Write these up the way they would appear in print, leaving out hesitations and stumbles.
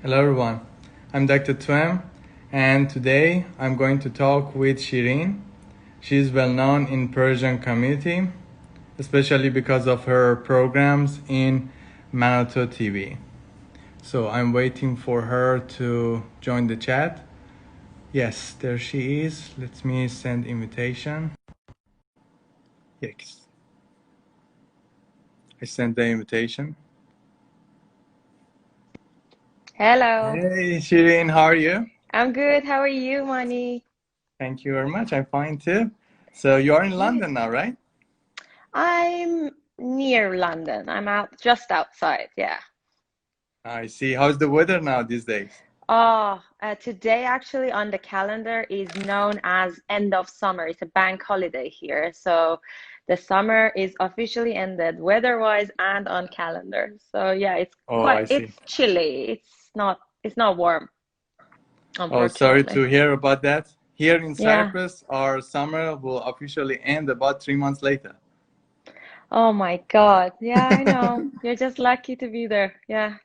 Hello everyone, I'm Dr. Twem, and today I'm going to talk with Shirin. She is well known in Persian community, especially because of her programs in Manato TV. So I'm waiting for her to join the chat. Yes, there she is. Let me send invitation. Yes, I sent the invitation. Hello, Hey Shirin, how are you? I'm good. How are you, Mani? Thank you very much. I'm fine too. So you are in Good. London now, right? I'm near London. I'm out just outside. Yeah. I see. How's the weather now these days? Today actually on the calendar is known as end of summer. It's a bank holiday here. So the summer is officially ended weather-wise and on calendar. So yeah, Oh, I see. it's chilly. It's not warm, Oh, sorry to unfortunately. hear about that. Here in Yeah. Cyprus, our summer will officially end about 3 months later. Oh my God. Yeah, I know. You're just lucky to be there. Yeah,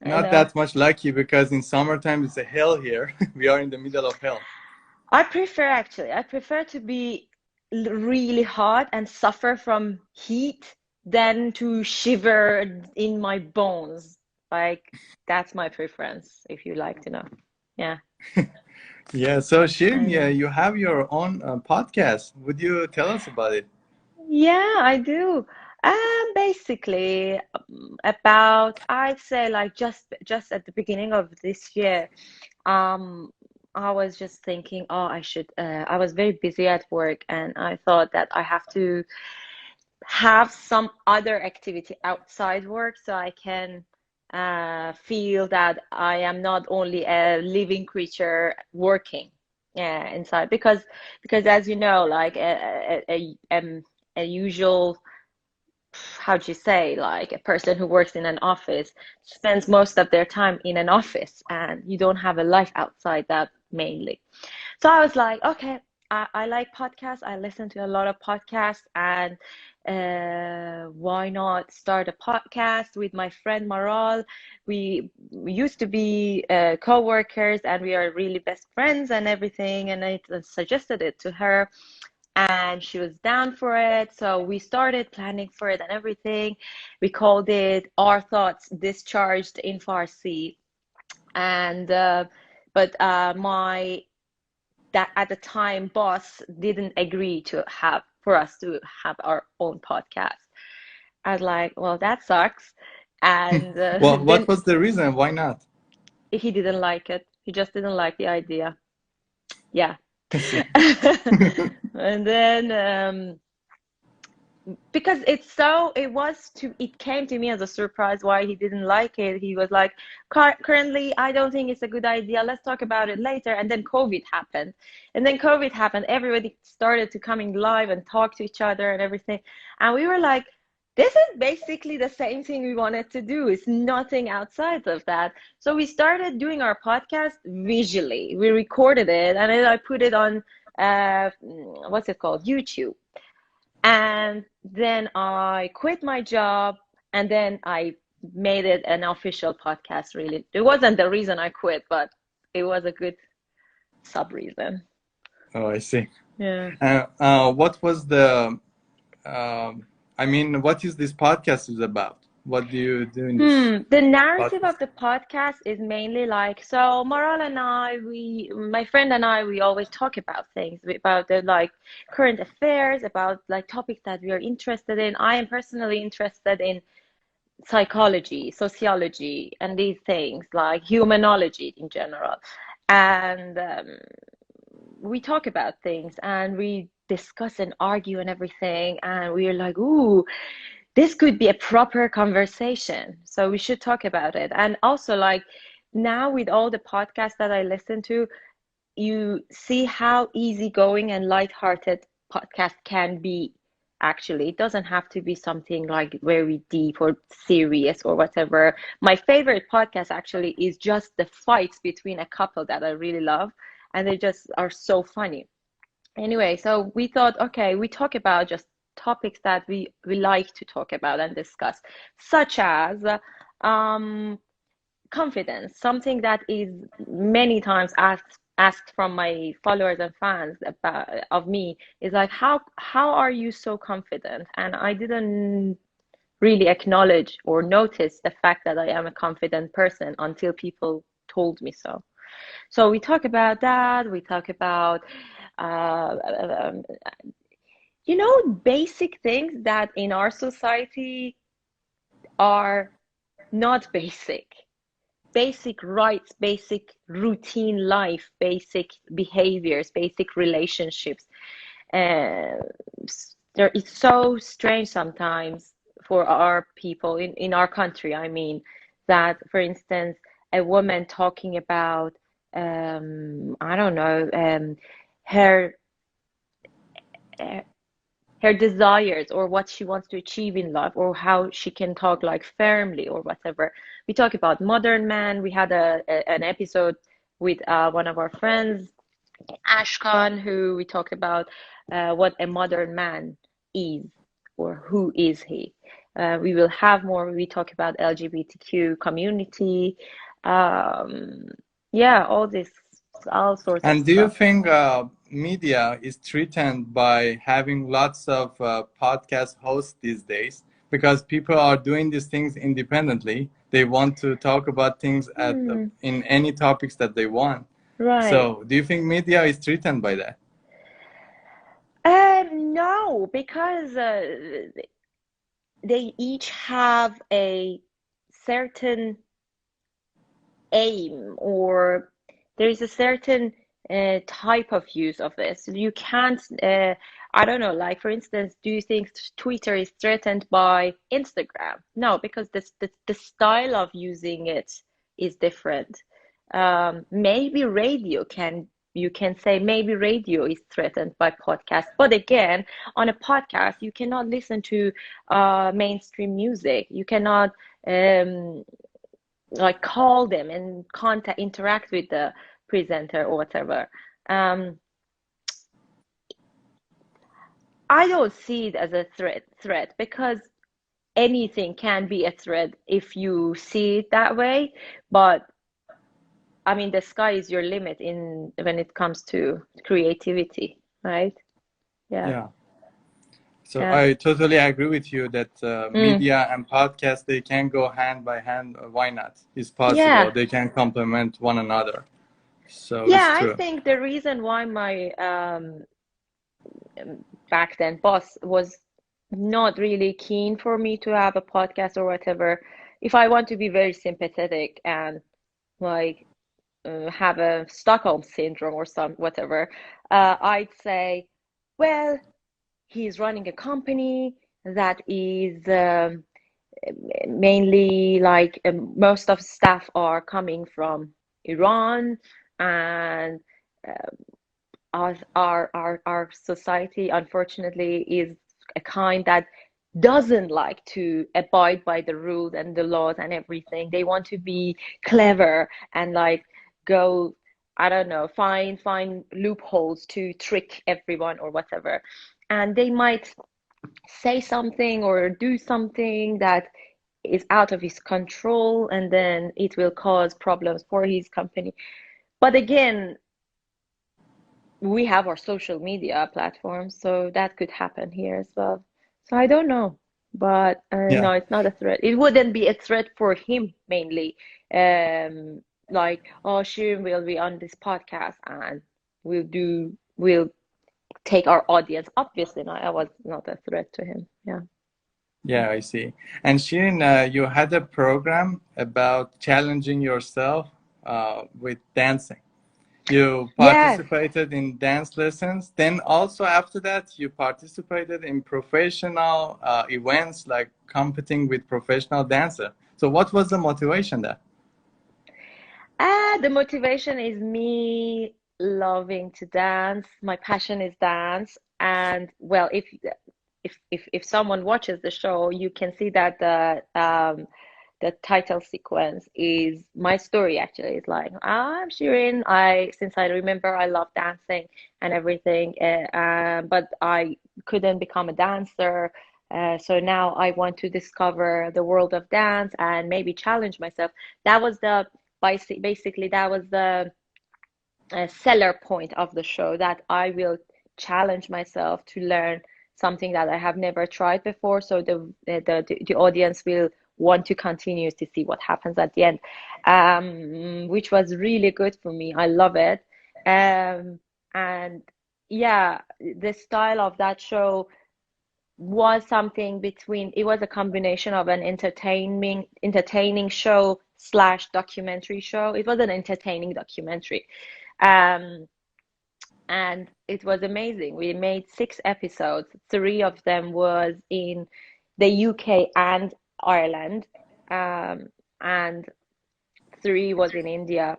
I Not know. that much lucky because in summertime it's a hell here. We are in the middle of hell. I prefer to be really hot and suffer from heat than to shiver in my bones. Like that's my preference, if you like to know. Yeah, Yeah, so Shirin, I yeah, know. you have your own podcast. Would you tell us about it? Yeah, I do. Basically, about I'd say like just at the beginning of this year, um, I was just thinking, oh, I should. I was very busy at work, and I thought that I have to have some other activity outside work so I can feel that I am not only a living creature working inside because as you know like a usual how'd you say like a person who works in an office spends most of their time in an office and you don't have a life outside that mainly. So I was like, okay, I like podcasts. I listen to a lot of podcasts, and why not start a podcast with my friend Maral? We used to be co-workers, and we are really best friends and everything. And I suggested it to her, and she was down for it. So we started planning for it and everything. We called it Our Thoughts Discharged in Farsi, and but my that at the time boss didn't agree to have for us to have our own podcast. I was like, well, that sucks. And Well, what then was the reason? Why not? he didn't like it. He just didn't like the idea. Yeah. I see. And then because it came to me as a surprise why he didn't like it. He was like, Currently I don't think it's a good idea, let's talk about it later." And then COVID happened, everybody started to coming live and talk to each other and everything, and we were like, this is basically the same thing we wanted to do. It's nothing outside of that. So we started doing our podcast visually. We recorded it and then I put it on what's it called, YouTube. And then I quit my job and then I made it an official podcast, really. It wasn't the reason I quit, but it was a good sub reason. Oh, I see. Yeah. What was the I mean, what is this podcast is about? What do you do in this The narrative podcast? of the podcast is mainly like, so Maral and I, my friend and I, we always talk about things, about the like current affairs, about like topics that we are interested in. I am personally interested in psychology, sociology, and these things like humanology in general. And we talk about things and we discuss and argue and everything. And we're like, ooh, this could be a proper conversation. So we should talk about it. And also, like, now with all the podcasts that I listen to, you see how easygoing and lighthearted podcast can be. Actually, it doesn't have to be something like very deep or serious or whatever. My favorite podcast actually is just the fights between a couple that I really love, and they just are so funny. Anyway, so we thought, okay, we talk about just topics that we like to talk about and discuss, such as um confidence, something that is many times asked from my followers and fans about of me, is like, how are you so confident? And I didn't really acknowledge or notice the fact that I am a confident person until people told me so. So we talk about that. We talk about uh, um, basic things that in our society are not basic. Basic rights, basic routine life, basic behaviors, basic relationships. Uh, it's so strange sometimes for our people in our country, I mean, that, for instance, a woman talking about, I don't know, her uh, her desires or what she wants to achieve in life, or how she can talk like firmly or whatever. We talk about modern man. We had an episode with one of our friends, Ashkan, who we talked about what a modern man is, or who is he. We will have more. We talk about LGBTQ community. Um, yeah, all sorts of And do you stuff. think media is threatened by having lots of podcast hosts these days? Because people are doing these things independently. They want to talk about things Hmm, in any topics that they want. right. So, do you think media is threatened by that? No, because they each have a certain aim, or there's a certain type of use of this. You can't, I don't know, like for instance, do you think Twitter is threatened by Instagram? No, because the style of using it is different. Maybe radio can, you can say maybe radio is threatened by podcast, but again, on a podcast, you cannot listen to mainstream music. You cannot like call them and contact interact with the presenter or whatever. um I don't see it as a threat, because anything can be a threat if you see it that way. But I mean, the sky is your limit in when it comes to creativity, right? Yeah. Yeah. So Yeah. I totally agree with you that Mm. media and podcast, they can go hand by hand. Why not? It's possible. Yeah. They can complement one another. So Yeah, it's I true. think the reason why my back then boss was not really keen for me to have a podcast or whatever, if I want to be very sympathetic and like have a Stockholm syndrome or some whatever, I'd say, well, he's running a company that is mainly like most of staff are coming from Iran, and our society unfortunately is a kind that doesn't like to abide by the rules and the laws and everything. They want to be clever and like go, I don't know, find loopholes to trick everyone or whatever. And they might say something or do something that is out of his control, and then it will cause problems for his company. But again, we have our social media platforms, so that could happen here as well. So I don't know, but Yeah. no, it's not a threat. It wouldn't be a threat for him mainly. Um, like, oh, Shirin will be on this podcast and we'll take our audience. Obviously, not. I was not a threat to him. Yeah. Yeah, I see. And Shirin, you had a program about challenging yourself with dancing. You Yes. participated in dance lessons. Then also after that, you participated in professional events like competing with professional dancer. So what was the motivation there? The motivation is me loving to dance. My passion is dance. And well, if someone watches the show, you can see that the title sequence is my story actually. It's like, I'm Shirin. Since I remember, I love dancing and everything. But I couldn't become a dancer. So now I want to discover the world of dance and maybe challenge myself. That was the basically that was the seller point of the show, that I will challenge myself to learn something that I have never tried before. So the audience will want to continue to see what happens at the end, which was really good for me. I love it. And yeah, the style of that show was something between, it was a combination of an entertaining show slash documentary show. It was an entertaining documentary. Um, and it was amazing. We made 6 episodes. 3 of them was in the UK and Ireland, and 3 was in India.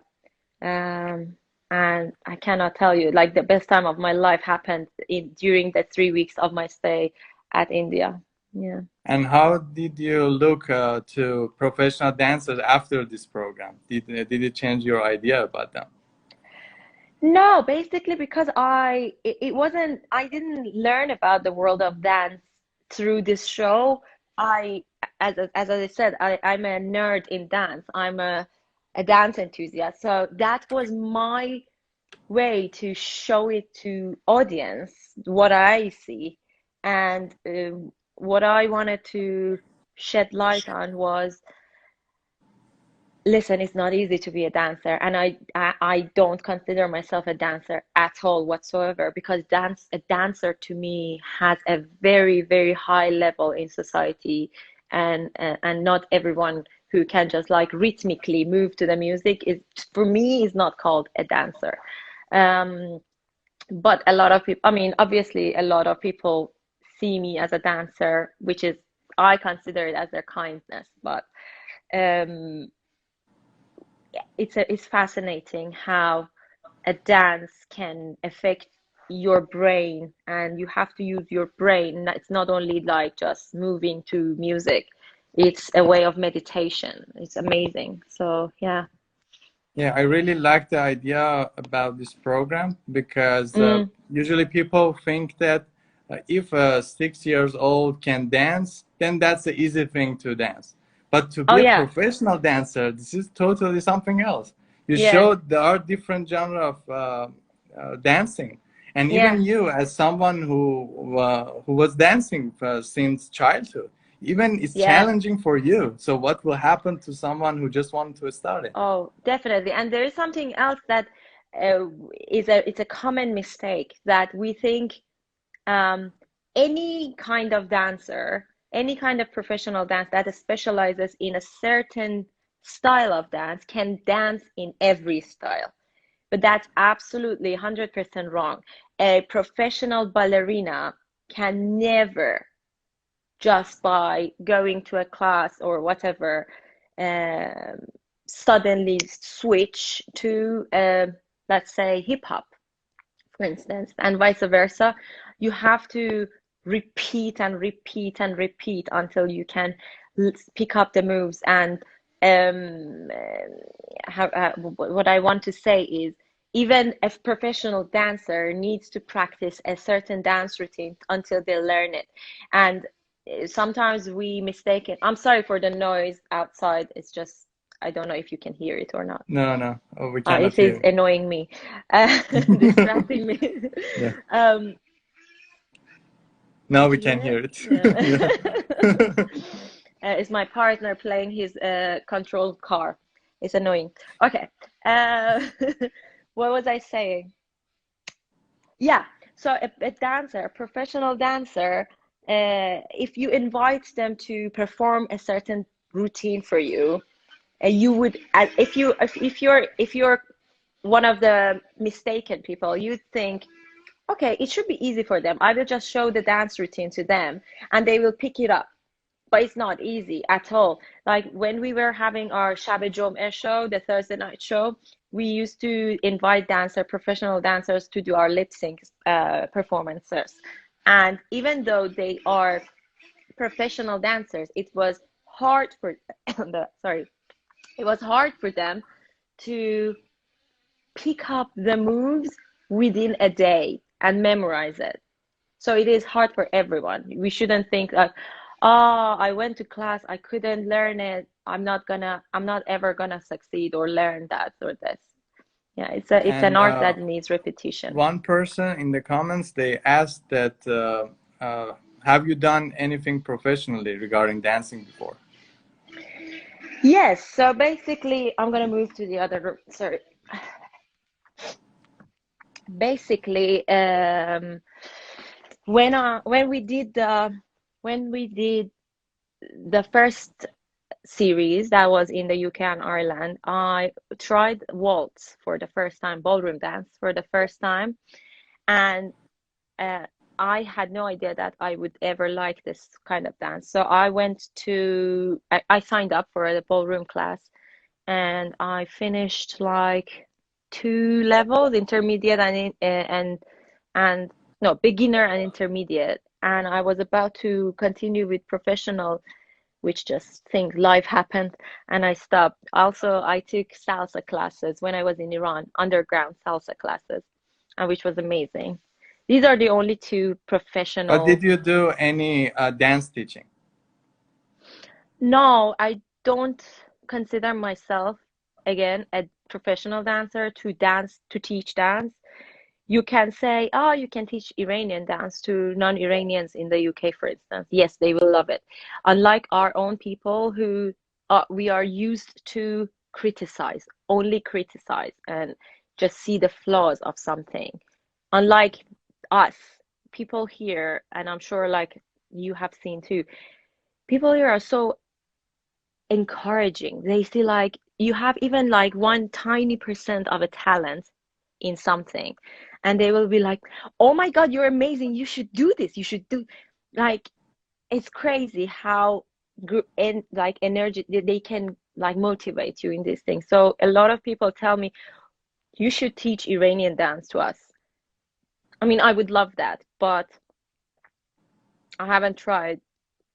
Um, and I cannot tell you, like the best time of my life happened during the 3 weeks of my stay at India. Yeah. And how did you look to professional dancers after this program? Did it change your idea about them? No, basically because it wasn't, I didn't learn about the world of dance through this show. I as I said, I'm a nerd in dance. I'm a dance enthusiast. So that was my way to show it to audience what I see. And what I wanted to shed light on was, listen, it's not easy to be a dancer, and I don't consider myself a dancer at all whatsoever, because a dancer to me has a very, very high level in society, and not everyone who can just like rhythmically move to the music is, for me, is not called a dancer. Um, but a lot of people, I mean, obviously, a lot of people see me as a dancer, which is, I consider it as their kindness, but. Um, it's fascinating how a dance can affect your brain, and you have to use your brain. It's not only like just moving to music, it's a way of meditation. It's amazing. So yeah. Yeah, I really like the idea about this program because Mm. usually people think that if a 6 years old can dance, then that's the easy thing to dance. But to Oh be a yeah. professional dancer, this is totally something else. You Yeah. showed there are different genre of dancing, and even Yeah. you, as someone who was dancing since childhood, even it's Yeah. challenging for you. So what will happen to someone who just wanted to start it? Oh, definitely. And there is something else that uh, it's a common mistake, that we think um, any kind of dancer, any kind of professional dance that specializes in a certain style of dance can dance in every style. But that's absolutely 100% wrong. A professional ballerina can never, just by going to a class or whatever, um, suddenly switch to, let's say, hip hop, for instance, and vice versa. You have to repeat and repeat and repeat until you can pick up the moves. And um, what I want to say is, even a professional dancer needs to practice a certain dance routine until they learn it. And sometimes we mistake it. I'm sorry for the noise outside. It's just, I don't know if you can hear it or not. No, no, oh, we cannot It is hear. annoying me, distracting me. Yeah. Um, Now did we you can hear hear it? it. Yeah. Yeah. It's my partner playing his controlled car. It's annoying. Okay. Uh, what was I saying? Yeah. So a dancer, a professional dancer, if you invite them to perform a certain routine for you, you would, if you're one of the mistaken people, you'd think, okay, it should be easy for them. I will just show the dance routine to them and they will pick it up. But it's not easy at all. Like when we were having our Shab Jom'eh show, the Thursday night show, we used to invite professional dancers to do our lip sync performances. And even though they are professional dancers, it was hard for sorry, it was hard for them to pick up the moves within a day and memorize it. So it is hard for everyone. We shouldn't think like, oh, I went to class, I couldn't learn it. I'm not ever gonna succeed or learn that or this. Yeah, it's an And art that needs repetition. one person in the comments, they asked that, have you done anything professionally regarding dancing before? Yes, so basically, I'm gonna move to the other room. Sorry. Basically, when we did the first series that was in the UK and Ireland, I tried waltz for the first time, ballroom dance for the first time, and uh, I had no idea that I would ever like this kind of dance. So I signed up for the ballroom class, and I finished like two levels, intermediate and no, beginner and intermediate. And I was about to continue with professional, which just things life happened and I stopped. Also, I took salsa classes when I was in Iran, underground salsa classes, and which was amazing. These are the only two But did professional. you do any dance teaching? No, I don't consider myself again a professional dancer to teach dance. You can say, oh, you can teach Iranian dance to non-Iranians in the UK, for instance. Yes, they will love it. Unlike our own people who we are used to criticize, only criticize and just see the flaws of something. Unlike us, people here, and I'm sure like you have seen too, people here are so encouraging. They see like you have even like one tiny percent of a talent in something, and they will be like, "Oh my God, you're amazing. You should do this. You should do." Like it's crazy how and like energy they can like motivate you in these things. So a lot of people tell me you should teach Iranian dance to us. I mean, I would love that, but I haven't tried.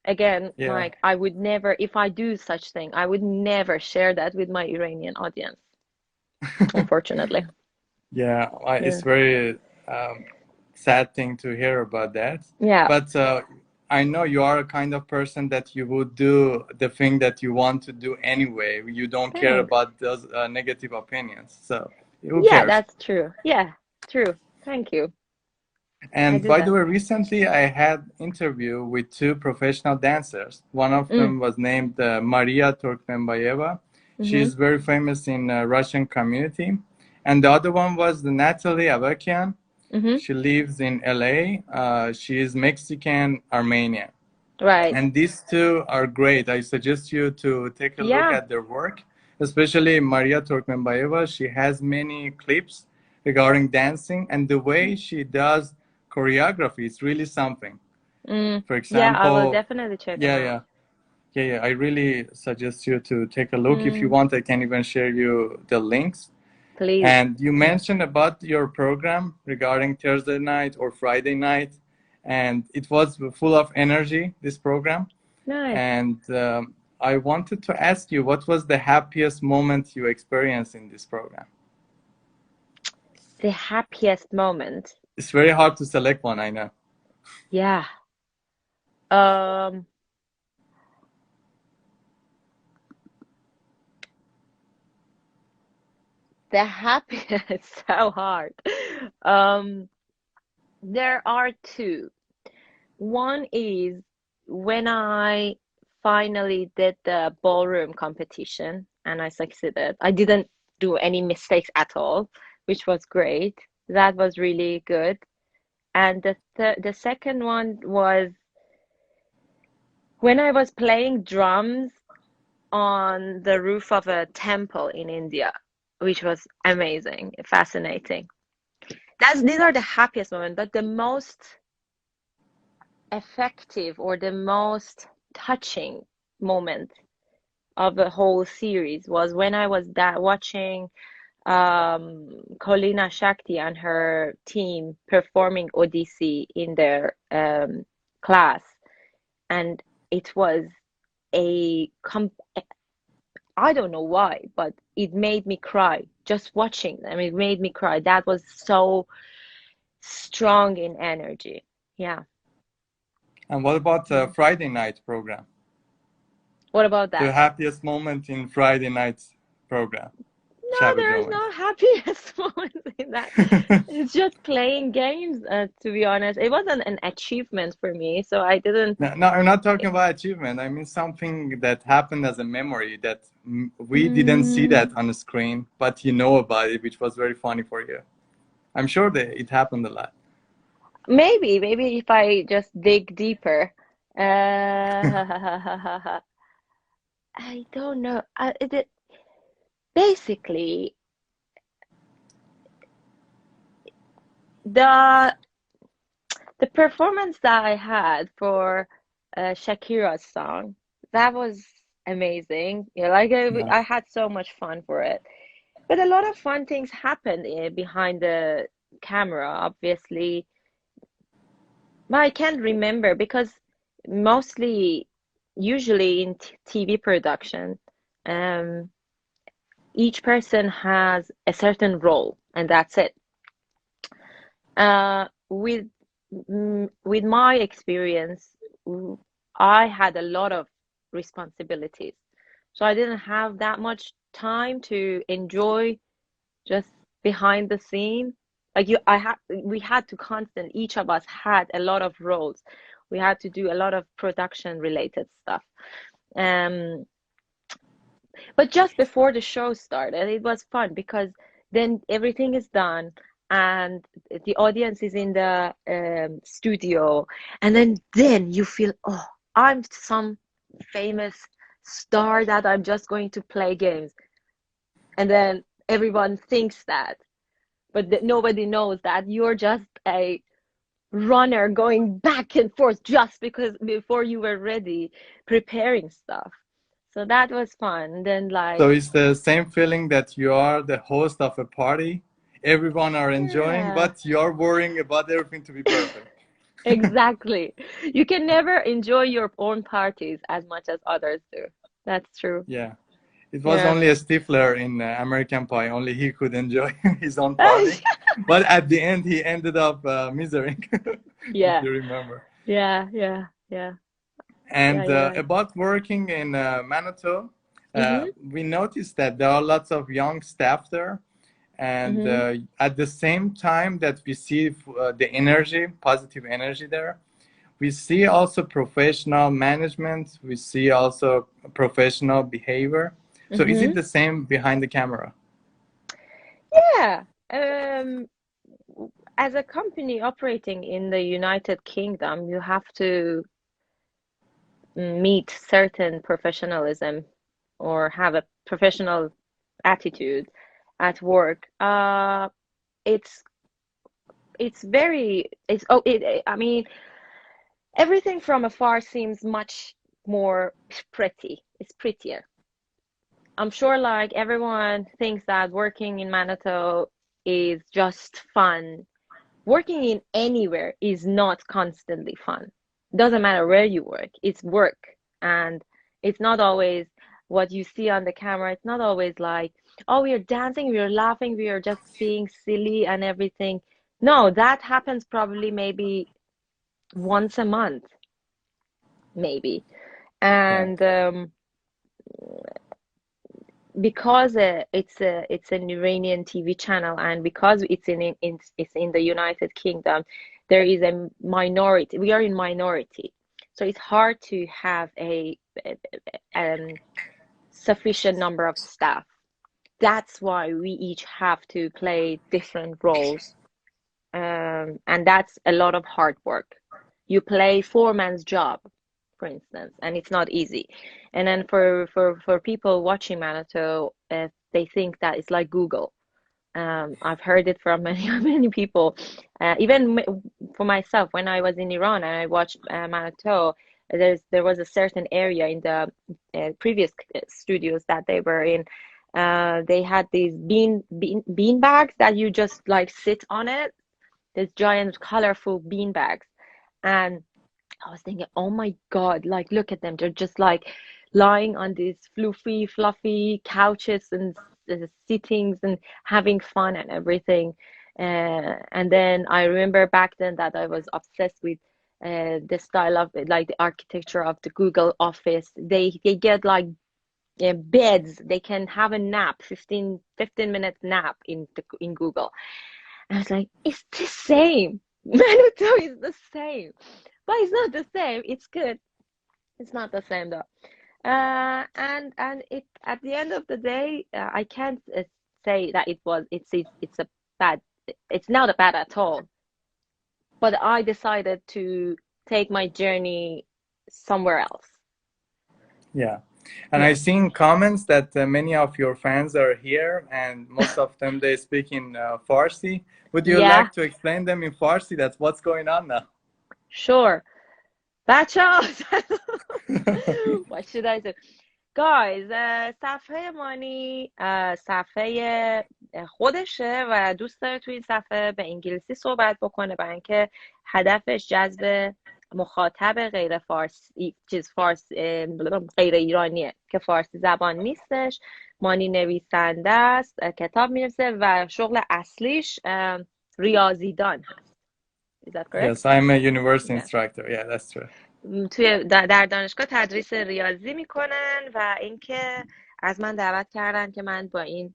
Again, Yeah. like I would never, if I do such thing, I would never share that with my Iranian audience, unfortunately. Yeah, Yeah. it's very sad thing to hear about that. Yeah. But I know you are a kind of person that you would do the thing that you want to do anyway. You don't care Thanks. about those negative opinions. So who Yeah, cares? that's true. Yeah, true. Thank you. I And do by the that. way, recently I had interview with two professional dancers. One of Mm. them was named Maria Turkmenbayeva. She Mm-hmm. is very famous in Russian community. And the other one was the Natalie Avakian. Mm-hmm. She lives in LA. She is Mexican Armenian. Right. And these two are great. I suggest you to take a look Yeah. at their work, especially Maria Turkmenbayeva. She has many clips regarding dancing, and the way she does choreography is really something. Mm. For Yeah, I will example, definitely check them yeah, out. yeah, yeah, yeah. I really suggest you to take a look. If you Mm. want, I can even share you the links. Please. And you mentioned about your program regarding Thursday night or Friday night, and it was full of energy, this program. Nice. And I wanted to ask you, what was the happiest moment you experienced in this program? The happiest moment. It's very hard to select one, I know. Yeah. Um, the happiest, so hard. Um, there are two. One is when I finally did the ballroom competition and I succeeded. I didn't do any mistakes at all, which was great. That was really good. And the second one was when I was playing drums on the roof of a temple in India, which was amazing, fascinating. These are the happiest moments, but the most effective or the most touching moment of the whole series was when I was watching Kolina Shakti and her team performing Odyssey in their class, and it was a I don't know why, but it made me cry just watching them. It made me cry. That was so strong in energy. Yeah. And what about Mm. Friday night program? What about The that? happiest moment in Friday night's program. No, Shall we there is go no happiest moment in that. in? It's just playing games, to be honest. It wasn't an achievement for me, so I didn't. No, no, I'm not talking about achievement. I mean something that happened as a memory that we didn't see Mm, that on the screen, but you know about it, which was very funny for you. I'm sure that it happened a lot. maybe if I just dig deeper. I don't know. Basically, the the performance that I had for Shakira's song, that was amazing. Yeah, like Yeah. I had so much fun for it. But a lot of fun things happened behind the camera, obviously. But I can't remember because mostly, usually in t TV production, um, each person has a certain role, and that's it. With with my experience, w- I had a lot of responsibilities, so I didn't have that much time to enjoy just behind the scene. Like we had to each of us had a lot of roles. We had to do a lot of production related stuff. Um, but just before the show started, it was fun because then everything is done and the audience is in the studio, and then you feel, oh, I'm some famous star that I'm just going to play games, and then everyone thinks that, but nobody knows that you're just a runner going back and forth just because before you were ready preparing stuff. So that was fun. Then So like, it's the same feeling that you are the host of a party. Everyone are enjoying, yeah, but you're worrying about everything to be perfect. exactly. You can never enjoy your own parties as much as others do. That's true. Yeah. It was Yeah. only a Stifler in American Pie. Only he could enjoy his own party. But at the end, he ended up misering, if Yeah. you remember. Yeah. Yeah. Yeah. Yeah. And You're right. about working in Manitou, Mm-hmm. we noticed that there are lots of young staff there. And Mm-hmm. at the same time that we see the energy, positive energy there, we see also professional management. We see also professional behavior. So is it Mm-hmm. the same behind the camera? Yeah. Um, as a company operating in the United Kingdom, you have to meet certain professionalism or have a professional attitude at work. It's it's very it's oh it I mean, everything from afar seems much more pretty. It's prettier. I'm sure like everyone thinks that working in Manitou is just fun. Working in anywhere is not constantly fun. Doesn't matter where you work, it's work. And it's not always what you see on the camera. It's not always like, oh, we are dancing, we are laughing, we are just being silly and everything. No, that happens probably maybe once a month, maybe. Yeah. And because it's an Iranian TV channel, and because it's in the United Kingdom, there is a minority. We are in minority, so it's hard to have um, sufficient number of staff. That's why we each have to play different roles, and that's a lot of hard work. You play four-man's job, for instance, and it's not easy. And then for people watching Manitou, they think that it's like Google. I've heard it from many many people. Even for myself, when I was in Iran and I watched Manitou, there was a certain area in the previous studios that they were in. They had these bean bags that you just like sit on it, these giant colorful bean bags. And I was thinking, oh my God, like look at them. They're just like lying on these fluffy couches and sittings and having fun and everything. And then I remember back then that I was obsessed with the style of like the architecture of the Google office. They get like beds. They can have a nap, 15 minute nap in Google. And I was like, it's the same. Naruto is the same, but it's not the same. It's good. It's not the same though. And it at the end of the day, I can't say that it's a bad. It's not a bad at all. But I decided to take my journey somewhere else. Yeah. And Yeah. I've seen comments that many of your fans are here, and most of them they speak in Farsi. Would you Yeah, like to explain them in Farsi? That's what's going on now. sure. بچه ها What should I say? Guys, صفحه مانی صفحه خودشه و دوست داره توی این صفحه به انگلیسی صحبت بکنه برای اینکه هدفش جذب مخاطب غیر فارسی غیر ایرانیه که فارسی زبان نیستش. مانی نویسنده است، کتاب می‌نویسه و شغل اصلیش ریاضیدان هست. Is that correct? Yes, I'm a university Yeah. instructor. Yeah, that's true. در دانشگاه تدریس ریاضی میکنن و اینکه از من دعوت کردن که من با این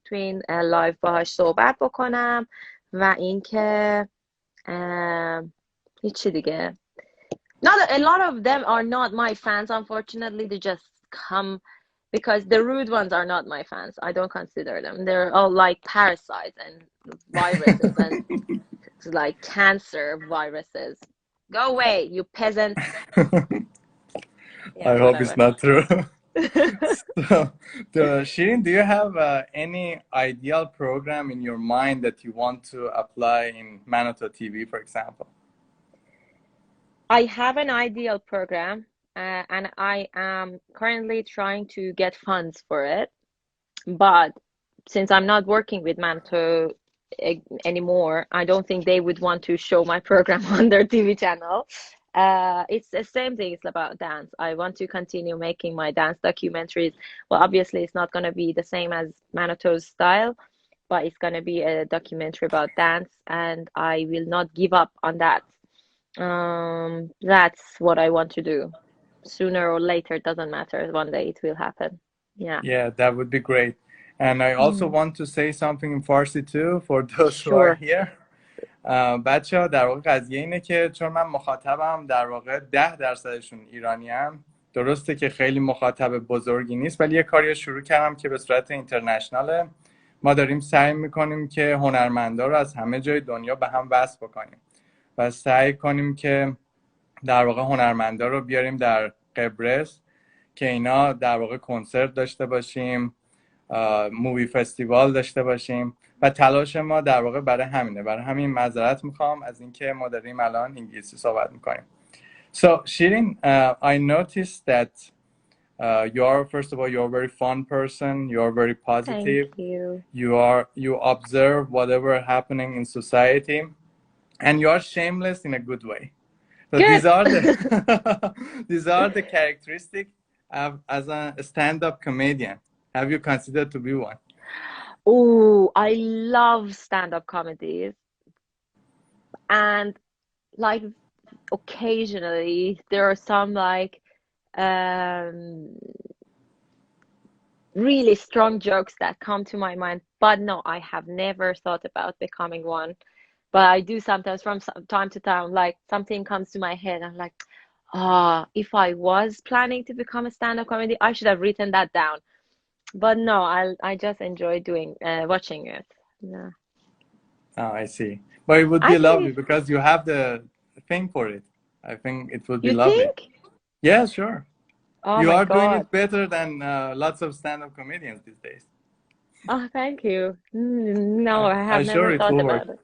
لایو باهاش صحبت بکنم و اینکه هیچی دیگه. Not a lot of them are not my fans, unfortunately. They just come because the rude ones are not my fans. I don't consider them. They're all like parasites and viruses and like cancer viruses. Go away, you peasants. Yeah, I hope it's whatever. not true. So, Shirin, do you have any ideal program in your mind that you want to apply in Manoto TV, for example? I have an ideal program, and I am currently trying to get funds for it. But since I'm not working with Manto anymore, I don't think they would want to show my program on their TV channel. It's the same thing. It's about dance. I want to continue making my dance documentaries. Well, obviously, it's not going to be the same as Manito's style, but it's going to be a documentary about dance, and I will not give up on that. That's what I want to do. Sooner or later, it doesn't matter. One day it will happen. Yeah. Yeah, that would be great. And I also want to say something in Farsi too for those who are Sure. here. بچه ها در واقع قضیه اینه که چون من مخاطبم در واقع 10%شون ایرانی هم، درسته که خیلی مخاطب بزرگی نیست ولی یه کاری شروع کردم که به صورت اینترنشناله. ما داریم سعی میکنیم که هنرمندا رو از همه جای دنیا به هم وصل بکنیم و سعی کنیم که در واقع هنرمندا رو بیاریم در قبرس که اینا در واقع کنسرت داشته باشیم، مووی فستیوال داشته باشیم و تلاش ما در واقع برای همینه. برای همین معذرت میخوام از اینکه ما داریم الان انگلیسی صحبت میکنیم. So Shirin, I noticed that you are, first of all, you're a very fun person. You are very positive. Thank you. You observe whatever happening in society, and you are shameless in a good way. So Good. these are the characteristics as a stand-up comedian. Have you considered to be one? Oh, I love stand-up comedies. And like occasionally there are some like really strong jokes that come to my mind. But no, I have never thought about becoming one. But I do sometimes from time to time, like something comes to my head. I'm like, if I was planning to become a stand-up comedy, I should have written that down. But no, I just enjoy watching it. Yeah. Oh, I see. But it would be lovely because you have the thing for it. I think it would be lovely. You think? Yeah, sure. Oh You my are doing God. it better than lots of stand-up comedians these days. Oh, thank you. No, I have I'm sure never it thought will about work. it.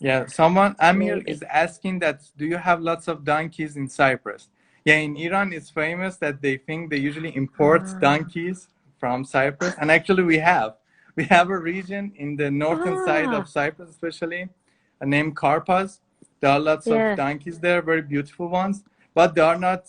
Yeah, Amir Maybe. is asking that, do you have lots of donkeys in Cyprus? Yeah, in Iran it's famous that they think they usually import donkeys from Cyprus. And actually we have. We have a region in the northern side of Cyprus, especially, named Karpaz. There are lots of donkeys there, very beautiful ones. But they are not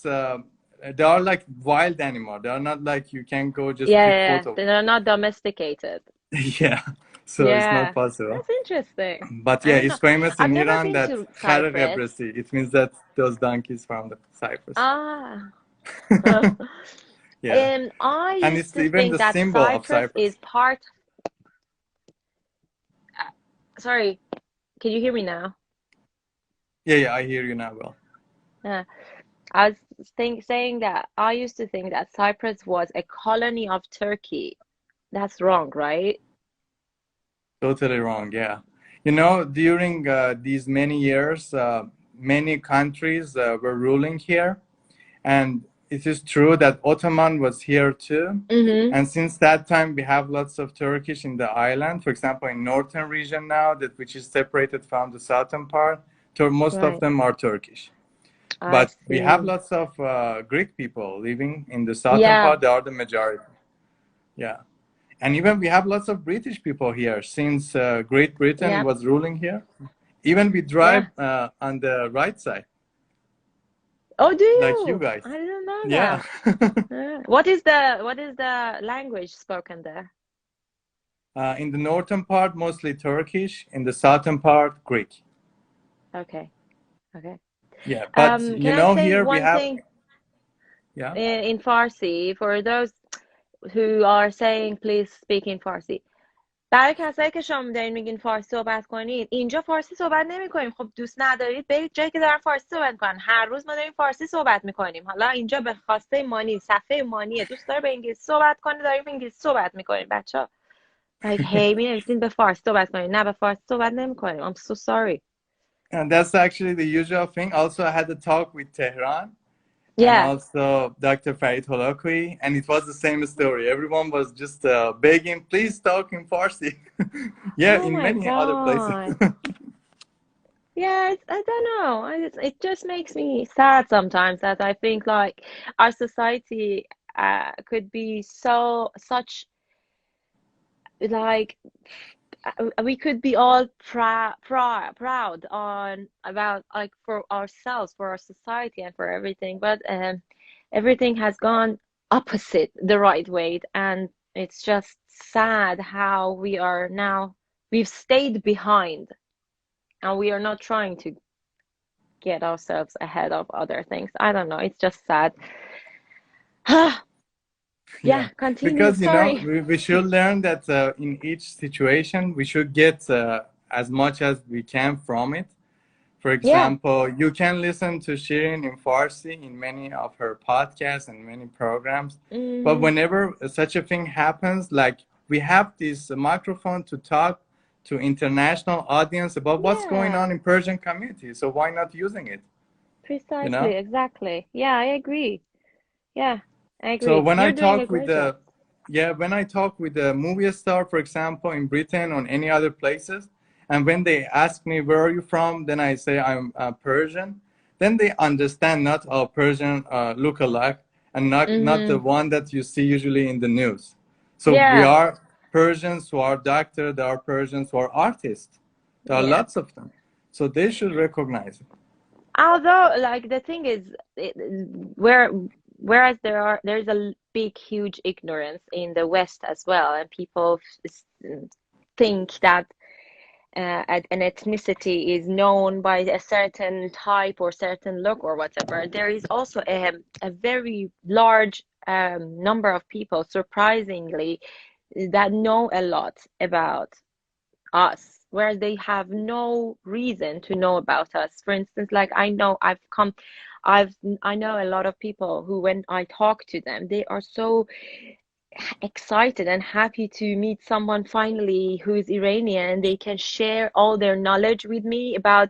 they are like wild animal. They are not like you can go just Yeah, click yeah, yeah. photo with They're not domesticated. them. Yeah, so it's not Yeah, possible. that's interesting. But I yeah, didn't it's know. famous I've in never Iran been that to Khara Cyprus. Gebresi. It means that those donkeys from the Cyprus. Ah. Yeah, I and used it's to even think the that symbol of Cyprus is Cyprus. part. Sorry, can you hear me now? Yeah, yeah, I hear you now. Well, Yeah. I was saying that I used to think that Cyprus was a colony of Turkey. That's wrong, right? totally wrong. Yeah, during these many years, many countries were ruling here. And it is true that Ottoman was here too. Mm-hmm. And since that time, we have lots of Turkish in the island. For example, in northern region now, that which is separated from the southern part, most of Right. them are Turkish. I But we have see. lots of Greek people living in the southern Yeah. part. They are the majority. Yeah. And even we have lots of British people here since Great Britain Yeah. was ruling here. Even we Yeah. drive on the right side, Oh, do like you you? guys. I didn't know Yeah. that. What is the language spoken there? In the northern part, mostly Turkish. In the southern part, Greek. Okay. Okay. Yeah, but Can I say here we one have, thing yeah. in Farsi for those who are saying please speak in Farsi. برای کسایی که شما دارین میگین فارسی صحبت کنید اینجا فارسی صحبت نمی کنیم. خب دوست ندارید برید جایی که دارن فارسی صحبت کنن. هر روز ما داریم فارسی صحبت میکنیم. حالا اینجا به خواسته مانی صفحه مانیه دوست داره به انگلیسی صحبت کنه داریم انگلیسی صحبت میکنیم بچه ها. هی می نویسین به فارسی صحبت کنید نه به فارسی صحبت نمیکنیم. I'm so sorry. And that's actually the usual thing. Also, I had a talk with Tehran and Yeah. also Dr. Farid Holakouee, and it was the same story. Everyone was just begging, please talk in Farsi. Yeah, Oh in my many other places. God. Yeah, I don't know. It just makes me sad sometimes that I think like our society could be such like we could be all proud on about like for ourselves, for our society, and for everything, but everything has gone opposite the right way, and it's just sad how we are now. We've stayed behind, and we are not trying to get ourselves ahead of other things. I don't know. It's just sad. Yeah, Yeah, continue. because Sorry. we should learn that in each situation we should get as much as we can from it. For Yeah. example, you can listen to Shirin in Farsi in many of her podcasts and many programs. But Hmm. whenever such a thing happens, like we have this microphone to talk to international audience about what's going Yeah. on in Persian community. So why not using it? You Precisely, know? exactly. Yeah, I agree. Yeah, I So agree. when I You're doing a talk with great job. the yeah, when I talk with a movie star, for example, in Britain or any other places, and when they ask me where are you from, then I say I'm Persian. Then they understand not all Persian look alike, and not the Mm-hmm. one that you see usually in the news. So we Yeah, are Persians who are doctors, there are Persians who are artists. There are yeah. lots of them. So they should recognize it. Although, like the thing is, where whereas there's a big, huge ignorance in the West as well, and people think that an ethnicity is known by a certain type or certain look or whatever. There is also a very large number of people, surprisingly, that know a lot about us, whereas they have no reason to know about us. For instance, like I've I know a lot of people who, when I talk to them, they are so excited and happy to meet someone finally who is Iranian. They can share all their knowledge with me about,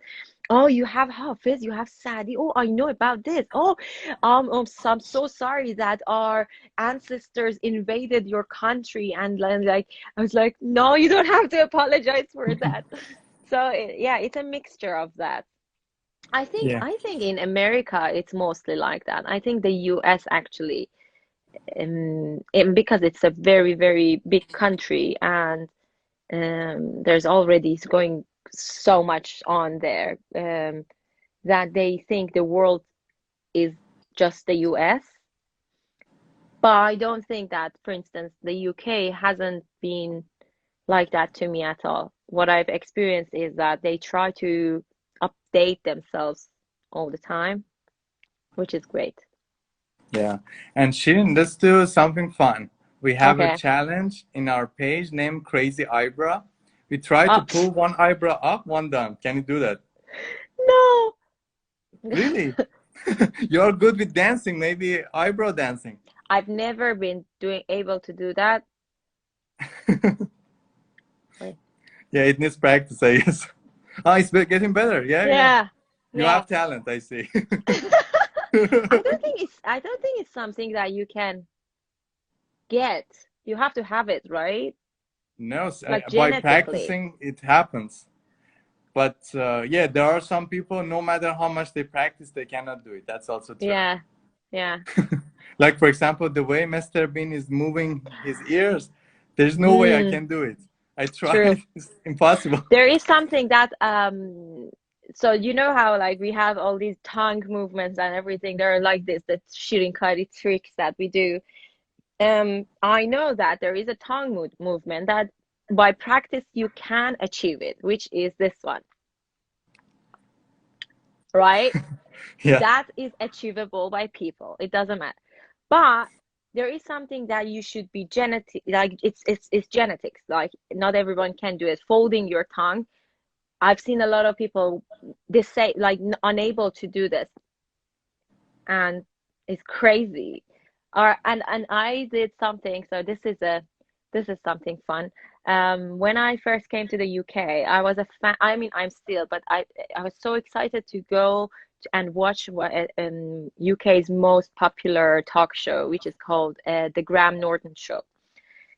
oh, you have Hafiz, you have Sadi. Oh, I know about this. Oh, so I'm so sorry that our ancestors invaded your country, and like I was like, no, you don't have to apologize for that. So yeah, it's a mixture of that. Yeah. I think in America it's mostly like that. I think the US actually because it's a very, very big country, and there's already going so much on there, that they think the world is just the US. But I don't think that, for instance, the UK hasn't been like that to me at all. What I've experienced is that they try to update themselves all the time, which is great. Yeah. And Shirin, let's do something fun. We have a Okay. challenge in our page named Crazy Eyebrow. We try to Oh, pull one eyebrow up, one down. Can you do that? no. Really? You're good with dancing, maybe eyebrow dancing. I've never been doing able to do that. Wait. Yeah, it needs practice, I guess. Oh, it's getting better. Yeah, yeah. Yeah. You Yeah. have talent, I see. I don't think it's something that you can get. You have to have it, right? No, Like by genetically. practicing, it happens. But yeah, there are some people, no matter how much they practice, they cannot do it. That's also true. Yeah. Yeah. Like, for example, the way Mr. Bean is moving his ears, there's no way I Mm, can do it. I true. tried, it's impossible. There is something that so you know how like we have all these tongue movements and everything. There are like this the shirinkari tricks that we do. I know that there is a tongue movement that by practice you can achieve it, which is this one, right? Yeah. That is achievable by people. It doesn't matter. But there is something that you should be genetic like it's genetics. Like not everyone can do it. Folding your tongue. I've seen a lot of people they say like unable to do this, and it's crazy. Or and I did something. So this is something fun. When I first came to the UK, I was a fan. I mean, I'm still, but I was so excited to go and watch what UK's most popular talk show, which is called the Graham Norton Show.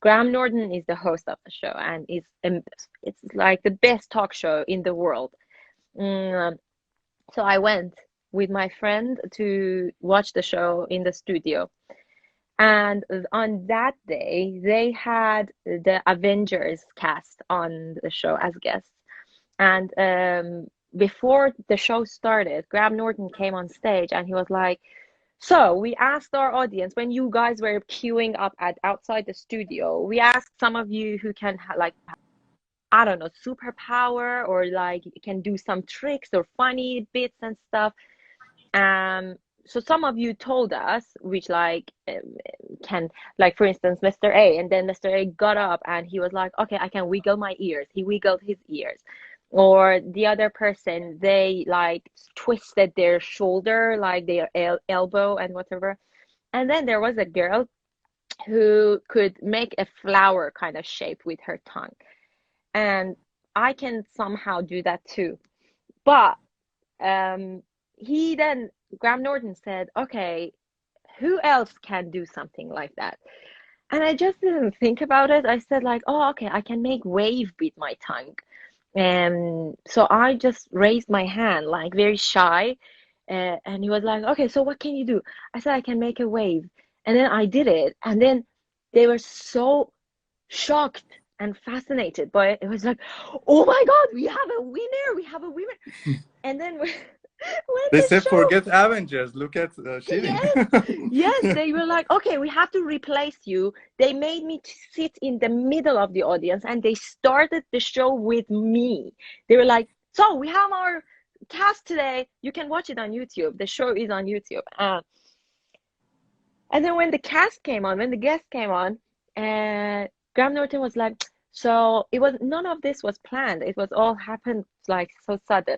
Graham Norton is the host of the show, and it's like the best talk show in the world. Mm, so I went with my friend to watch the show in the studio. And on that day, they had the Avengers cast on the show as guests. And before the show started, Graham Norton came on stage and he was like, so we asked our audience when you guys were queuing up at outside the studio, we asked some of you who can like I don't know, superpower or like can do some tricks or funny bits and stuff. Um, so some of you told us which like can like for instance Mr. A, and then Mr. A got up and he was like, okay, I can wiggle my ears. He wiggled his ears. Or the other person, they like twisted their shoulder, like their elbow and whatever. And then there was a girl who could make a flower kind of shape with her tongue. And I can somehow do that too. But um, he then, Graham Norton said, okay, who else can do something like that? And I just didn't think about it. I said like, oh, okay, I can make wave with my tongue. And so I just raised my hand, like very shy. And he was like, okay, so what can you do? I said, I can make a wave. And then I did it. And then they were so shocked and fascinated by it. It was like, oh my God, we have a winner. We have a winner. And then when They the said show, forget Avengers, look at Shirin. yes, yes, they were like, okay, we have to replace you. They made me sit in the middle of the audience and they started the show with me. They were like, so we have our cast today. You can watch it on YouTube. The show is on YouTube. And then when the cast came on, when the guest came on, Graham Norton was like, so it was none of this was planned. It was all happened like so sudden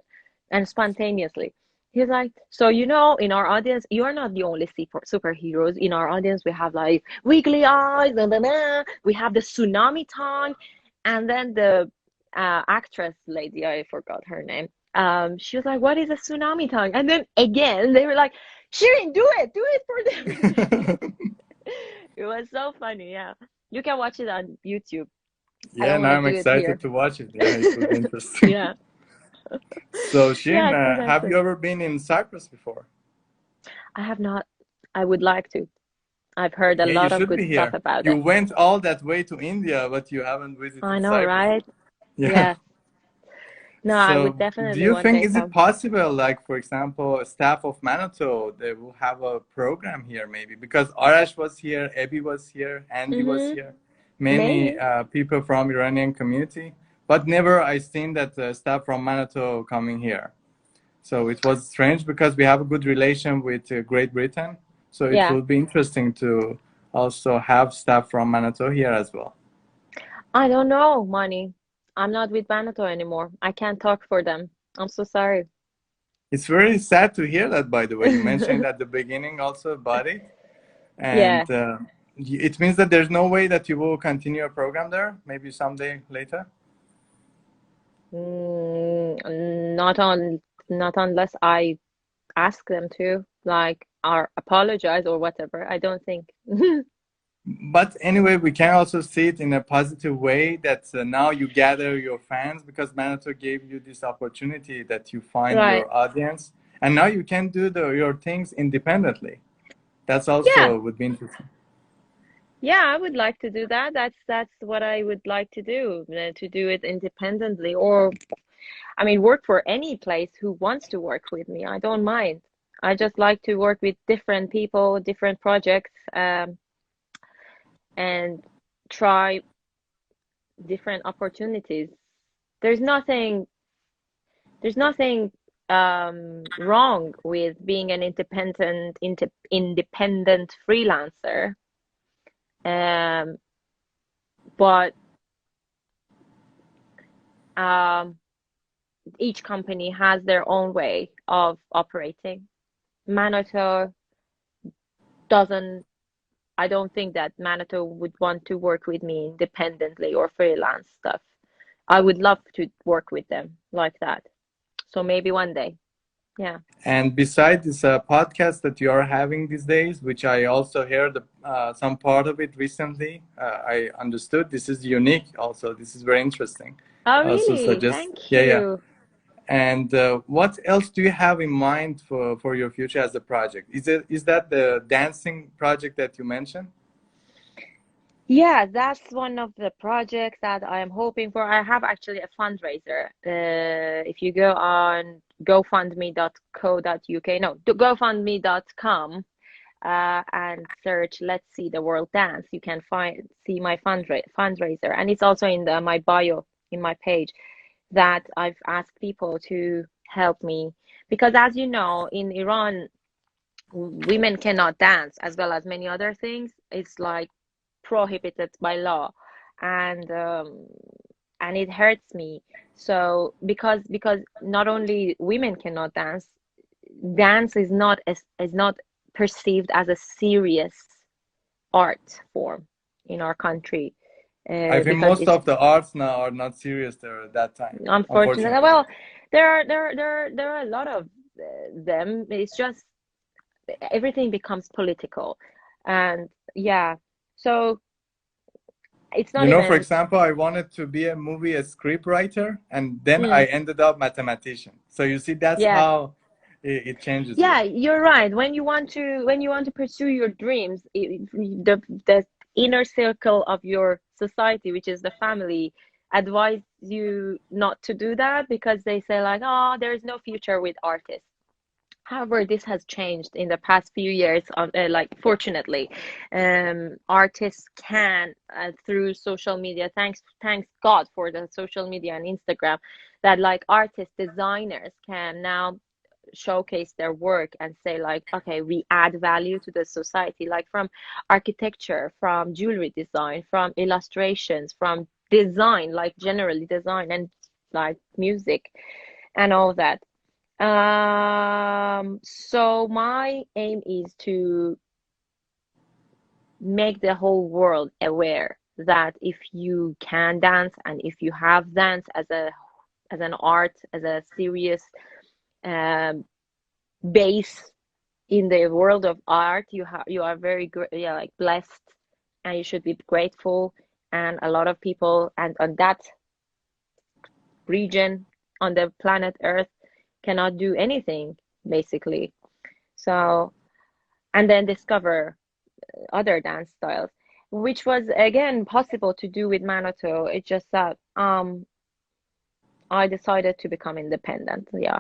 and spontaneously. He's like, so you know, in our audience, you are not the only superheroes. In our audience, we have like wiggly eyes, we have the tsunami tongue, and then the actress lady, I forgot her name. She was like, "What is a tsunami tongue?" And then again, they were like, Shirin, do it for them. It was so funny. Yeah, you can watch it on YouTube. I Yeah, don't want now to I'm do it excited here. to watch it. Yeah, it will be interesting. Yeah, So, yeah, Shirin, it's have fantastic. you ever been in Cyprus before? I have not. I would like to. I've heard a Yeah, you lot of should good be stuff here. about You it. went all that way to India, but you haven't I visited know, Cyprus. right? Yeah. Yeah. No, I would So, do definitely you one think day is it come. possible, like for example, staff of Manitou, they will have a program here maybe? Because Arash was here, Ebi was here, Andy was Mm-hmm. here, many Maybe. people from Iranian community, but never I seen that staff from Manitou coming here. So it was strange because we have a good relation with Great Britain. So it Yeah. will be interesting to also have staff from Manitou here as well. I don't know, Money. I'm not with Banato anymore. I can't talk for them. I'm so sorry. It's very sad to hear that, by the way. You mentioned at the beginning also about it. Yeah. And it means that there's no way that you will continue a program there, maybe someday later. Not on, not unless I ask them to, like, or apologize or whatever. I don't think. But anyway, we can also see it in a positive way that now you gather your fans because Manitou gave you this opportunity that you find Right. your audience, and now you can do your things independently. That's Yeah. also would be interesting. Yeah, I would like to do that. That's what I would like to do it independently, or I mean, work for any place who wants to work with me. I don't mind. I just like to work with different people, different projects, and try different opportunities. There's nothing, there's nothing wrong with being an independent freelancer. Um, but um, each company has their own way of operating. Manager doesn't, I don't think that Manato would want to work with me independently or freelance stuff. I would love to work with them like that. So maybe one day. Yeah. And besides this podcast that you are having these days, which I also heard some part of it recently, I understood this is unique. Also, this is very interesting. Oh, Also, really? suggest Thank yeah, yeah. you. And what else do you have in mind for your future as a project? Is that the dancing project that you mentioned? Yeah, that's one of the projects that I am hoping for. I have actually a fundraiser. If you go on gofundme.co.uk, no, gofundme.com, and search "Let's See the World Dance," you can see my fundraiser, and it's also in my bio in my page that I've asked people to help me because, as you know, in Iran, women cannot dance as well as many other things. It's like prohibited by law, and it hurts me. So because not only women cannot dance, dance is not perceived as a serious art form in our country, I think because most it's of the arts now are not serious there at that time, unfortunate. unfortunately. Well, there are a lot of them. It's just everything becomes political, and yeah, so it's You not know, for even. example, I wanted to be a movie a script writer, and then I Mm, ended up mathematician. So you see, that's yeah. how it changes you. Yeah, you're right. When you want to pursue your dreams, the inner circle of your society, which is the family, advise you not to do that because they say like, "Oh, there's no future with artists." However, this has changed in the past few years. Like, fortunately, artists can, through social media. Thanks God for the social media and Instagram, that like artists, designers can now showcase their work and say like, okay, we add value to the society, like from architecture, from jewelry design, from illustrations, from design, like generally design, and like music and all that. So my aim is to make the whole world aware that if you can dance and if you have dance as an art, as a serious um, base in the world of art, you are very yeah, like blessed, and you should be grateful. And a lot of people and on that region on the planet Earth cannot do anything basically. So and then discover other dance styles, which was again possible to do with Manoto. It's just that I decided to become independent. Yeah.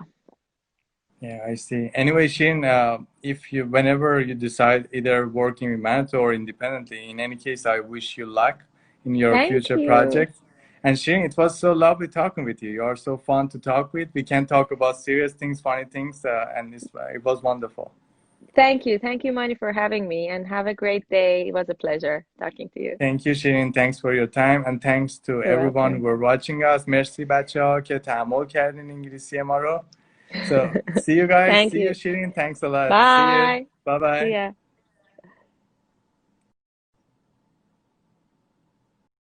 Yeah, I see. Anyway, Shirin, if you, whenever you decide either working with Manito or independently, in any case, I wish you luck in your Thank future you. projects. And Shirin, it was so lovely talking with you. You are so fun to talk with. We can talk about serious things, funny things, and it was wonderful. Thank you. Thank you, Manny, for having me, and have a great day. It was a pleasure talking to you. Thank you, Shirin. Thanks for your time and thanks to You're everyone who welcome. were watching us. مرسی بچه‌ها که تحمل کردین انگلیسی ما رو. So, see you guys. Thank See you, you. Shirin. Thanks a lot. See you. Bye. Bye See bye. ya.